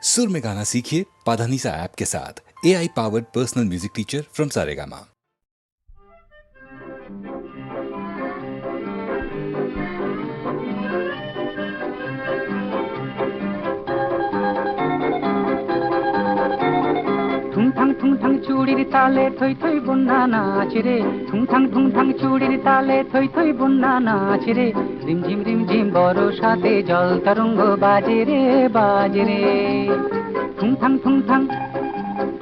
सुर में गाना सीखिए पाधानीसा ऐप के साथ। AI powered personal music teacher from Saregama. থুংথাং চুড়ির তালে থই থই বন্যা নাচ রে, থুংথাং চুড়ির তালে থই থই বন্যা নাচ রে, রিমঝিম বরসাতে জল তরঙ্গ বাজে রে বাজে রে।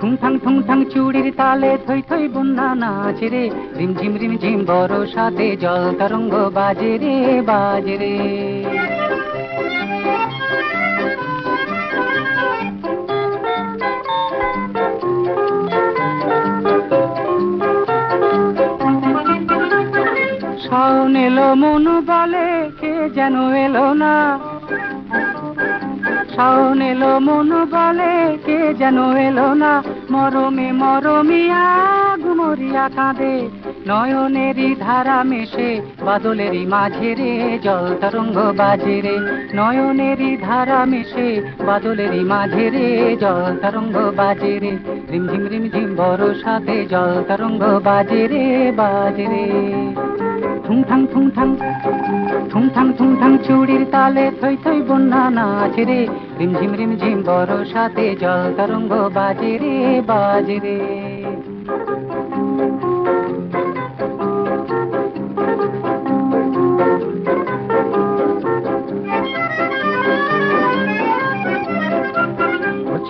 থুংথাং চুড়ির তালে থই থই বন্যা নাচ রে, রিমঝিম বরসাতে জল তরঙ্গ বাজে রে বাজে রে। শাওন এলো মন বলে কে যেন এলো না, শাওন এলো মন বলে কে যেন এলো না, মরমে মরমিয়া গুমরিয়া কাঁদে, নয়নেরই ধারা মেশে বাদলেরই মাঝে রে জল তরঙ্গ বাজে রে, নয়নেরই ধারা মেশে বাদলেরই মাঝে রে জল তরঙ্গ বাজে রে, রিমঝিম বরসাতে জল তরঙ্গ বাজে রে বাজে রে। থুংথাং চুড়ির তালে থই থই বন্যা নাচ রে, রিমঝিম বরসাতে জল তরঙ্গ বাজে রে বাজে রে।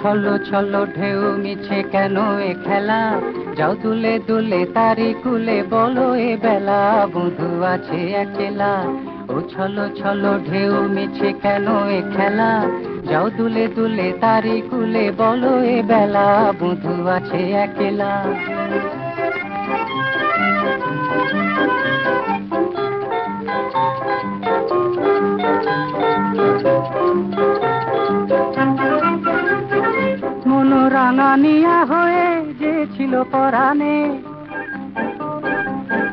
ছলো ছলো ঢেউ মিছে কেন এ খেলা, যাও দুলে দুলে তারি কুলে বলো এ বেলা, বন্ধু আছে একলা। ও ছলো ছলো ঢেউ মিছে কেন এ খেলা, যাও দুলে দুলে তারি কুলে বলো এ বেলা, বন্ধু আছে একলা। রাঙানিয়া হয়ে যে ছিল পরাণে,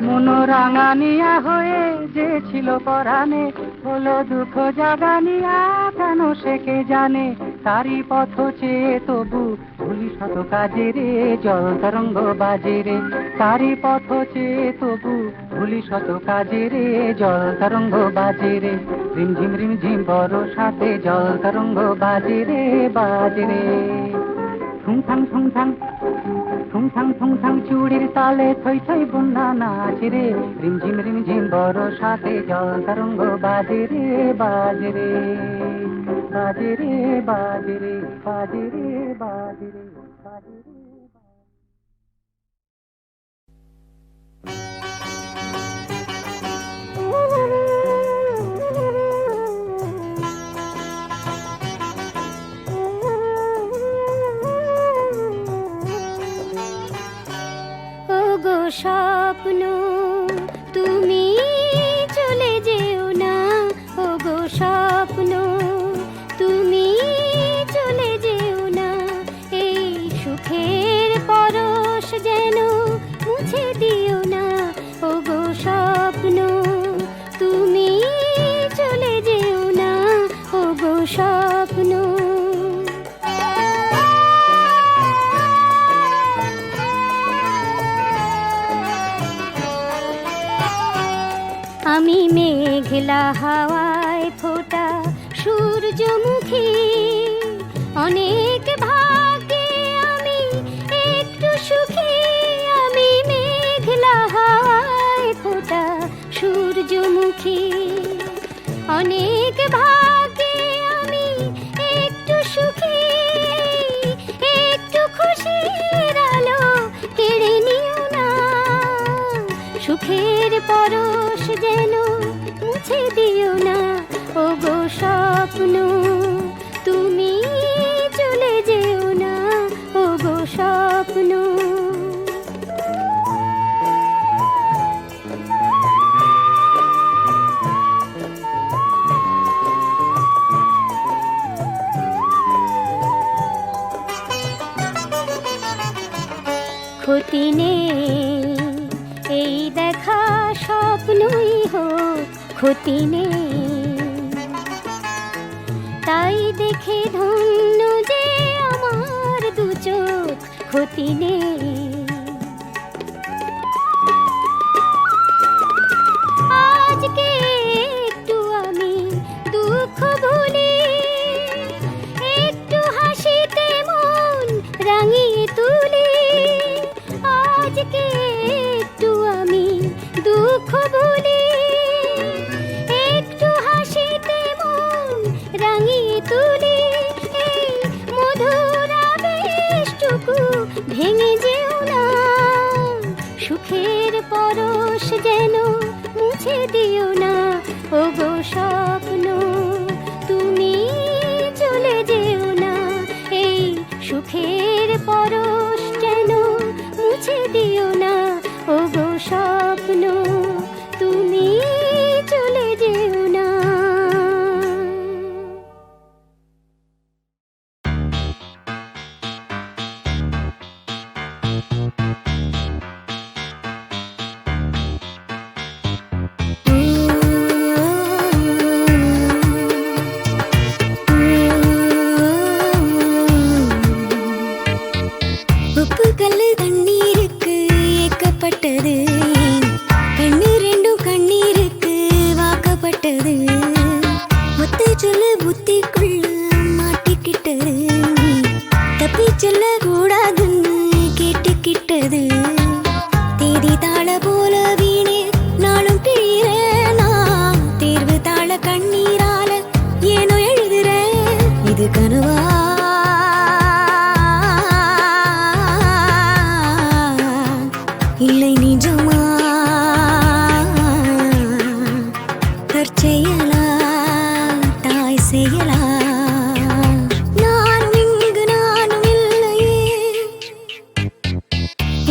মনোরাঙানিয়া হয়ে যে ছিল পরাণে, হলো দুঃখ জাগানিয়া কেন সে কে জানে, তারি পথ চেয়ে তবু ভুলি শত কাজে রে জল তরঙ্গ বাজে রে, তারি পথ চেয়ে তবু ভুলি শত কাজে রে জল তরঙ্গ বাজে রে, রিমঝিম বরসাতে জল তরঙ্গ বাজে রে বাজে রে। থুংথাং চুড়ির তালে থই থই বন্যা নাচ রে, রিমঝিম বরসাতে জল তরঙ্গ বাজে রে বাজে রে বাজে রে বাজে রে বাজে রে বাজে রে বাজে রে। স্বপ্ন তুমি চলে যেও না, ও গো স্বপ্ন তুমি চলে যেও না, এই সুখের পরশ যেন মুছে দিও না, ও গো স্বপ্ন তুমি চলে যেও না, ও গো স্বপ্ন। আমি মেঘলা হাওয়ায় ফোটা সূর্যমুখী, অনেক ভাগ্যে আমি একটু সুখী, আমি মেঘলা হাওয়ায় ফোটা সূর্যমুখী, অনেক ভাগ্যে আমি একটু সুখী, একটু খুশির আলো কেড়ে নিও না, সুখের পরশ যেন মুছে দিও না, ও গো স্বপ্ন তুমি চলে যেও না, ও গো স্বপ্ন। ক্ষতি নেই এই দেখা স্বপ্নই হোক, ক্ষতি নেই তাই দেখে ধন্য যে ক্ষতি নেই। আজকে একটু আমি দুঃখ ভুলি, একটু হাসিতে মন রাঙিয়ে তুলি। আজকে একটু আমি দুঃখ ভুলি, একটু হাসিতে মন রাঙিয়ে তুলি। এই মধুর আবেশটুকু ভেঙে যেও না, সুখের পরশ যেন মুছে দিও না। ও গো স্বপ্ন তুমি চলে যেও না, এই সুখের পরশ যেন মুছে দিও না। ও গো স্বপ্ন তুমি চলে যেও না। உப்புக்கல்லு தண்ணீருக்கு ஏக்கப்பட்டது, கண்ணு ரெண்டும் கண்ணீருக்கு வாக்கப்பட்டது. ஒத்தை சொல்ல புத்திக்குள்ள மாட்டிக்கிட்டது, தப்பி செல்ல கூடாதுன்னு கேட்டுக்கிட்டது. தேதி தாள போல வீணே நாளும் கிழிறேனா, தேர்வு தாள கண்ணீரால ஏனோ எழுதுறேன். இது கனவா இல்லை நிஜமா, தற்செயலா தாய் செயலா, நானும் இங்கு நானும் இல்லையே.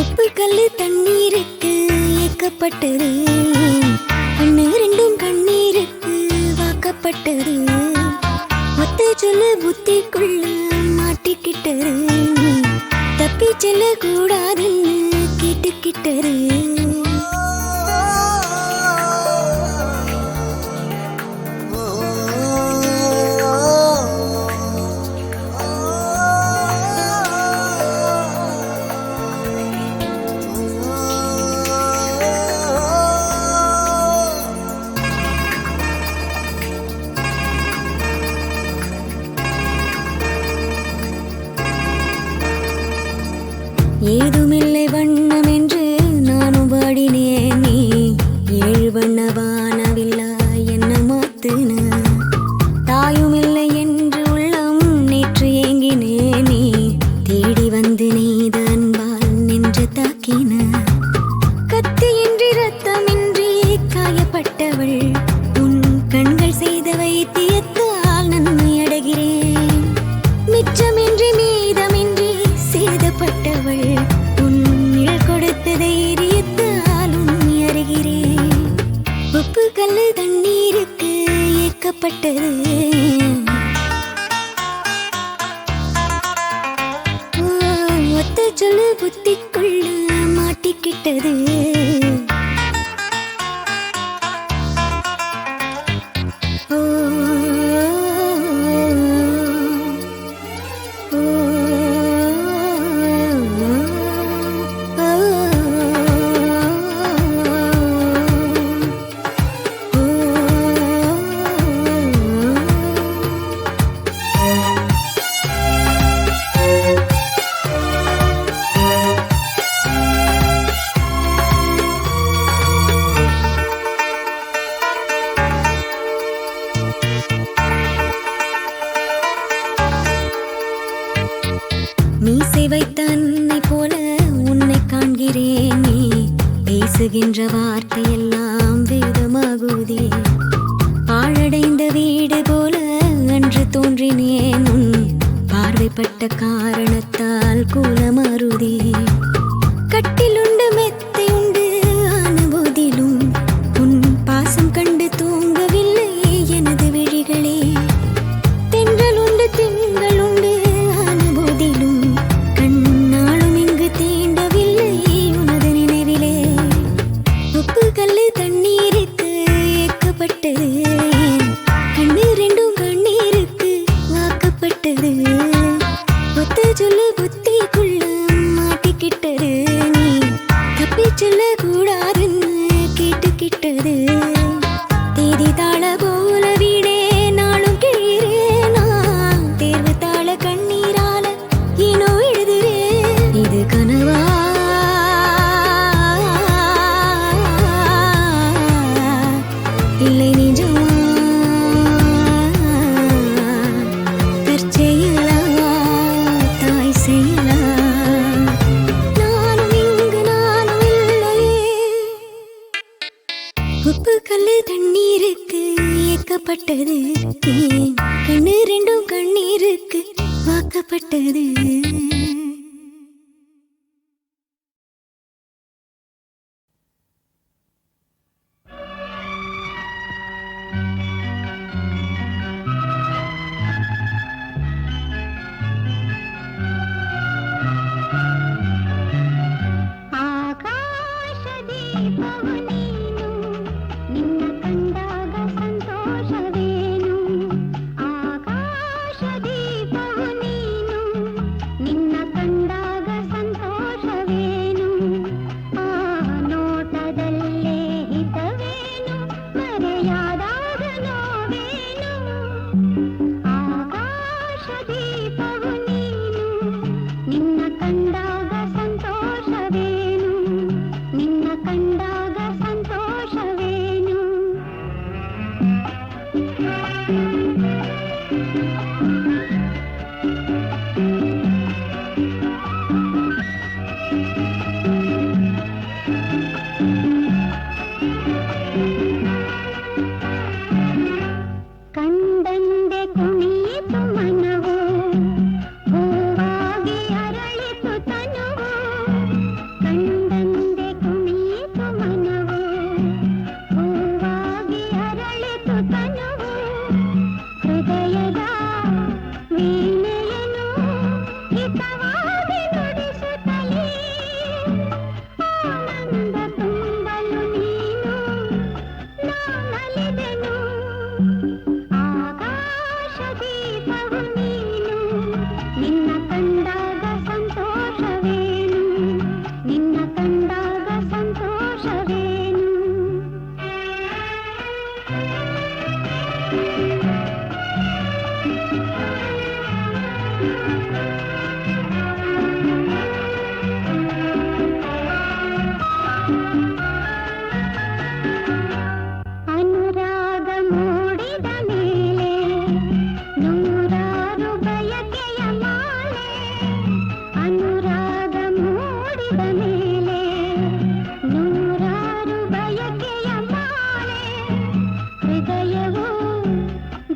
உப்புக்கல்லு தண்ணீருக்கு ஏக்கப்பட்டது, கண்ணு ரெண்டும் கண்ணீருக்கு வாக்கப்பட்டது. ஒத்தை சொல்ல புத்திக்குள்ள மாட்டிக்கிட்டது, தப்பி செல்ல கூடாதுன்னு கேட்டுக்கிட்டது. ஏதுமில்லை வண்ணம் என்று நானும் பாடினேன், நீ ஏழு வண்ண வானவில்லா என்ன மாத்துன. தாயுமில்லை என்று உள்ளம் நேற்று ஏங்கினேன், நீ தேடி வந்து நீத அன்பால் நின்று தாக்கின. கத்தியின்றி ரத்தமின்றி காயப்பட்டவள், உன் கண்கள் செய்த வைத்தியத்தால் நன்மை அடைகிறேன். மிச்சமின்றி மீதமின்றி சேதப்பட்டவள், உன் நிழல் கொடுத்த தைரியத்தால் உண்மை அறிகிறேன். உப்புக்கல்லு தண்ணீருக்கு ஏக்கப்பட்டது, ஒத்த சொல்லு புத்திக்குள்ள மாட்டிக்கிட்டது. மீசை வைத்த அன்னை போல உன்னை காண்கிறேன், நீ பேசுகின்ற வார்த்தையெல்லாம் வேதமாகுதே. பாழடைந்த வீடு போல அன்று தோன்றினேன், உன் பார்வைப்பட்ட காரணத்தால் கூலமாறுதே. கட்டிலுண்டு மெத்தை உண்டு ஆன போதிலும் உன் பாசம் கண்டு தூங்கவில்லை எனது விழிகளே. தென்றலுண்டு திங்களுண்டு ஆன போதிலும் கண்ணாலும் இங்கு தீண்டவில்லை உனது நினைவிலே. உப்புக்கல்லு தண்ணீருக்கு ஏக்கப்பட்டது, கண்ணு ரெண்டும் கண்ணீருக்கு வாக்கப்பட்டது. ஒத்த சொல்லு புத்திக்குள்ள மாட்ட மாட்டிக்கிட்டது நீ தப்பி செல்ல கூடாதுன்னு கேட்டுக்கிட்டது தேதி தாள போல வீடே நாளும் கிழறேனா தேர்வு தாள கண்ணீரால ஏனோ எழுதுறேன் இது கனவா இல்லை நிஜமா தற்செயலா தாய் செயலா நானும் இங்கு நானும் இல்லையே உப்பு கல்லு தண்ணீருக்கு ஏக்கப்பட்டது ஏன் கண்ணு ரெண்டும் கண்ணீருக்கு வாக்கப்பட்டது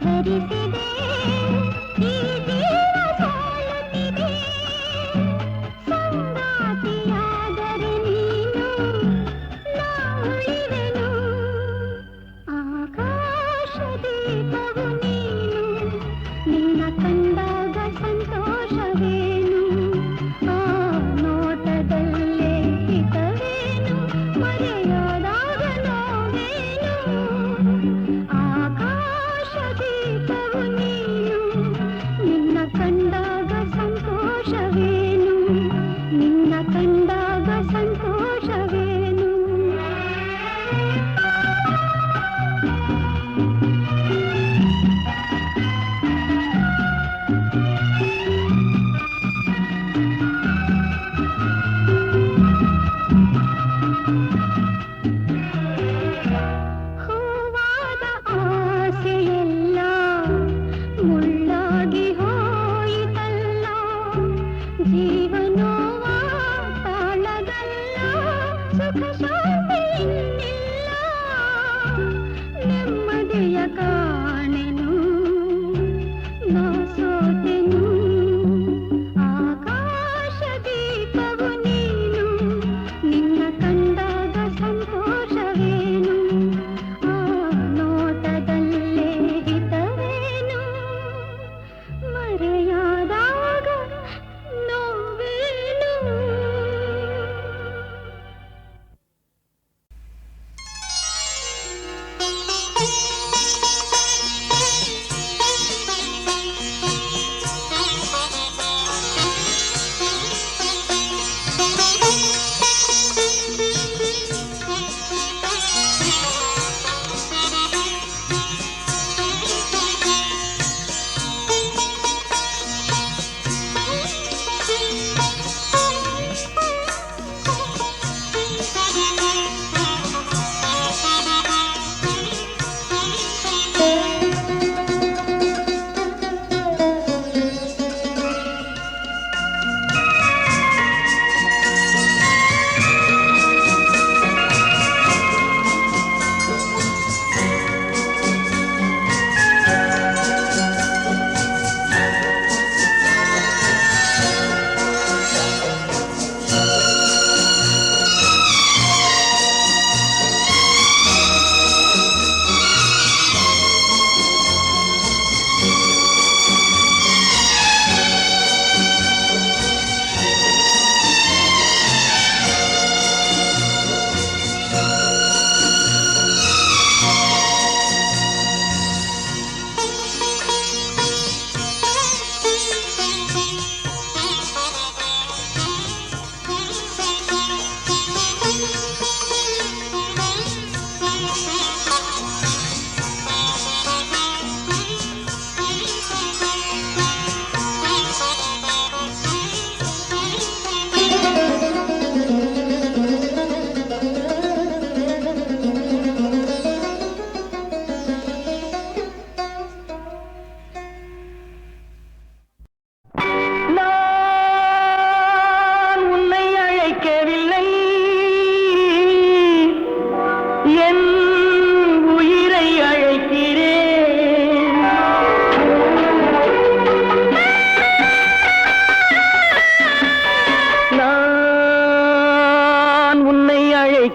ಧರಿಸಿದೆ ಈ ಜೀವ ಸೋಲುತ್ತಿದೆ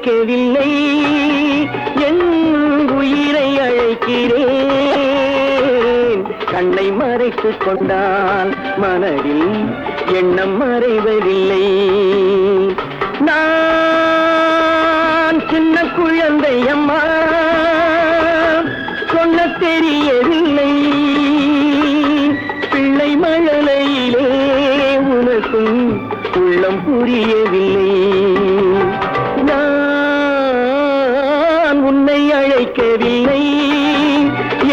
அழைக்கவில்லை, என் உயிரை அழைக்கிறேன். கண்ணை மறைத்துக் கொண்டால் மனதில் எண்ணம் மறைவதில்லை. நான் சின்ன குழந்தை அம்மா, சொல்ல தெரியவில்லை. பிள்ளை மழலையிலே உனக்கும் உள்ளம் புரியவில்லை. நான் உன்னை அழைக்கவில்லை,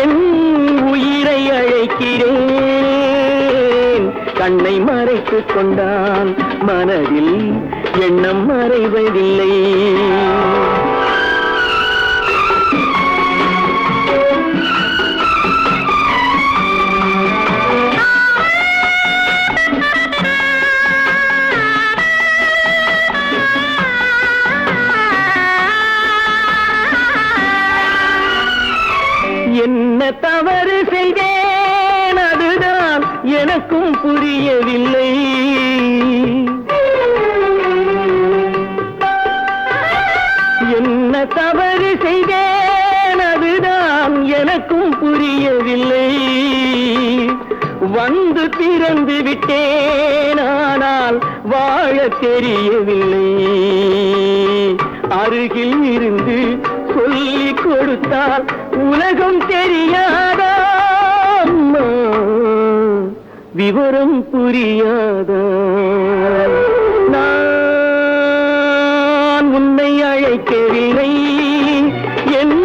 என் உயிரை அழைக்கிறேன். கண்ணை மறைத்துக் கொண்டால் மனதில் எண்ணம் மறைவதில்லை. என்ன தவறு செய்தேன், அதுதான் எனக்கும் புரியவில்லை. என்ன தவறு செய்தேன், அதுதான் எனக்கும் புரியவில்லை. வந்து பிறந்து விட்டேன், ஆனால் வாழ தெரியவில்லை. அருகில் இருந்து சொல்லிக் கொடுத்தால் உலகம் தெரியாதா, விவரம் புரியாதா. நான் உன்னை அழைக்கவில்லை, என்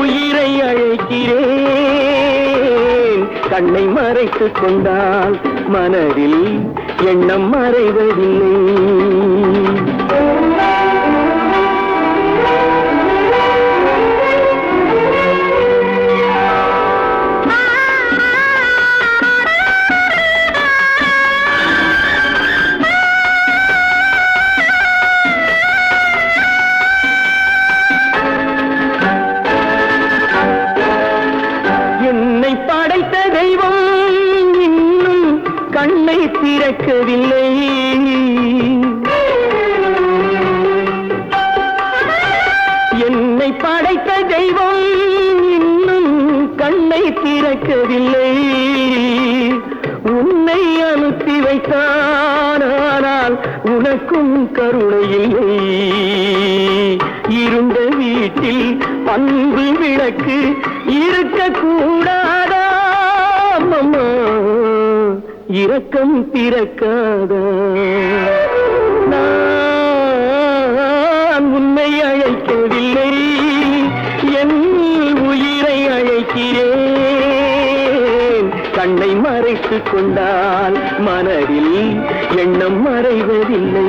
உயிரை அழைக்கிறேன். கண்ணை மறைத்துக் கொண்டால் மனதில் எண்ணம் மறைவதில்லை. படைத்த தெய்வம் இன்னும் கண்ணை திறக்கவில்லை. என்னை படைத்த தெய்வம் இன்னும் கண்ணை திறக்கவில்லை. உன்னை அனுப்பி வைத்தான், ஆனால் உனக்கும் கருணை இல்லை. இருண்ட வீட்டில் அன்பு விளக்கு இருக்கக்கூடாதா, அம்மா இரக்கம் பிறக்காதா. நான் உன்னை அழைக்கவில்லை, என் உயிரை அழைக்கிறேன். கண்ணை மறைத்துக் கொண்டால் மனதில் எண்ணம் மறைவதில்லை.